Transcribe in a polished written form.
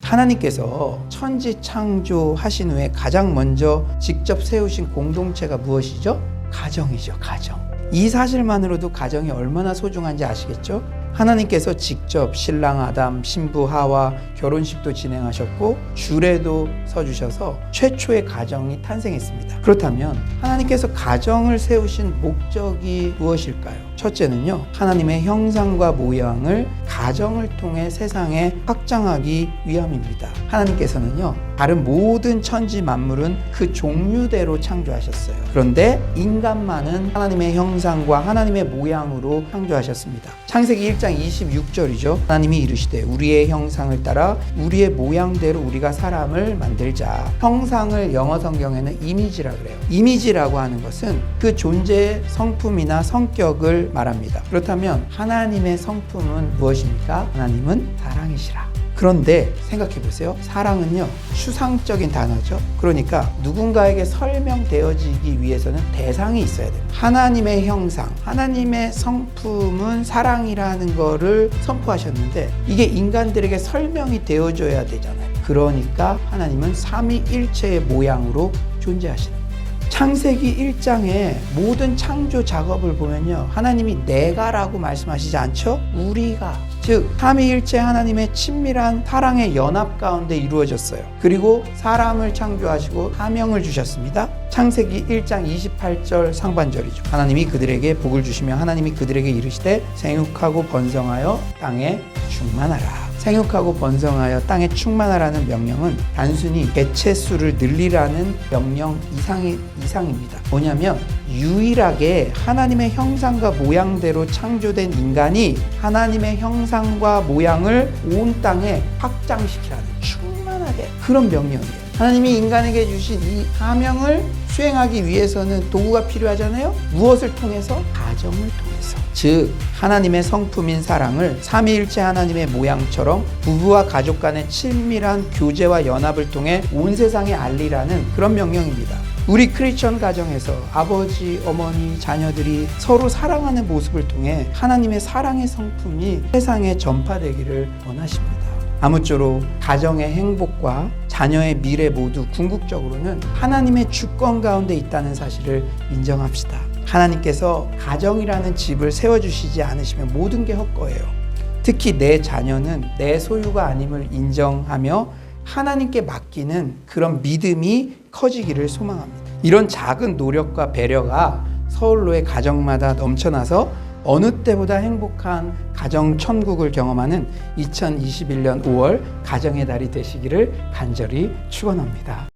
하나님께서 천지 창조하신 후에 가장 먼저 직접 세우신 공동체가 무엇이죠? 가정이죠. 가정. 이 사실만으로도 가정이 얼마나 소중한지 아시겠죠? 하나님께서 직접 신랑 아담, 신부 하와 결혼식도 진행하셨고 주례도 서주셔서 최초의 가정이 탄생했습니다. 그렇다면 하나님께서 가정을 세우신 목적이 무엇일까요? 첫째는요, 하나님의 형상과 모양을 가정을 통해 세상에 확장하기 위함입니다. 하나님께서는요, 다른 모든 천지 만물은 그 종류대로 창조하셨어요. 그런데 인간만은 하나님의 형상과 하나님의 모양으로 창조하셨습니다. 창세기 1장 26절이죠. 하나님이 이르시되 우리의 형상을 따라 우리의 모양대로 우리가 사람을 만들자. 형상을 영어 성경에는 이미지라 그래요. 이미지라고 하는 것은 그 존재의 성품이나 성격을 말합니다. 그렇다면 하나님의 성품은 무엇입니까? 하나님은 사랑이시라. 그런데 생각해 보세요. 사랑은요, 추상적인 단어죠. 그러니까 누군가에게 설명되어지기 위해서는 대상이 있어야 돼요. 하나님의 형상, 하나님의 성품은 사랑이라는 거를 선포하셨는데 이게 인간들에게 설명이 되어줘야 되잖아요. 그러니까 하나님은 삼위일체의 모양으로 존재하시는 거예요. 창세기 1장의 모든 창조 작업을 보면요, 하나님이 내가라고 말씀하시지 않죠? 우리가, 즉 삼위일체 하나님의 친밀한 사랑의 연합 가운데 이루어졌어요. 그리고 사람을 창조하시고 사명을 주셨습니다. 창세기 1장 28절 상반절이죠. 하나님이 그들에게 복을 주시며 하나님이 그들에게 이르시되 생육하고 번성하여 땅에 충만하라. 생육하고 번성하여 땅에 충만하라는 명령은 단순히 개체수를 늘리라는 명령 이상입니다. 뭐냐면 유일하게 하나님의 형상과 모양대로 창조된 인간이 하나님의 형상과 모양을 온 땅에 확장시키라는 충만하게 그런 명령이에요. 하나님이 인간에게 주신 이 사명을 수행하기 위해서는 도구가 필요하잖아요. 무엇을 통해서? 가정을 통해서. 즉 하나님의 성품인 사랑을 삼위일체 하나님의 모양처럼 부부와 가족 간의 친밀한 교제와 연합을 통해 온 세상에 알리라는 그런 명령입니다. 우리 크리스천 가정에서 아버지, 어머니, 자녀들이 서로 사랑하는 모습을 통해 하나님의 사랑의 성품이 세상에 전파되기를 원하십니다. 아무쪼록 가정의 행복과 자녀의 미래 모두 궁극적으로는 하나님의 주권 가운데 있다는 사실을 인정합시다. 하나님께서 가정이라는 집을 세워주시지 않으시면 모든 게 헛거예요. 특히 내 자녀는 내 소유가 아님을 인정하며 하나님께 맡기는 그런 믿음이 커지기를 소망합니다. 이런 작은 노력과 배려가 서울로의 가정마다 넘쳐나서 어느 때보다 행복한 가정 천국을 경험하는 2021년 5월 가정의 달이 되시기를 간절히 축원합니다.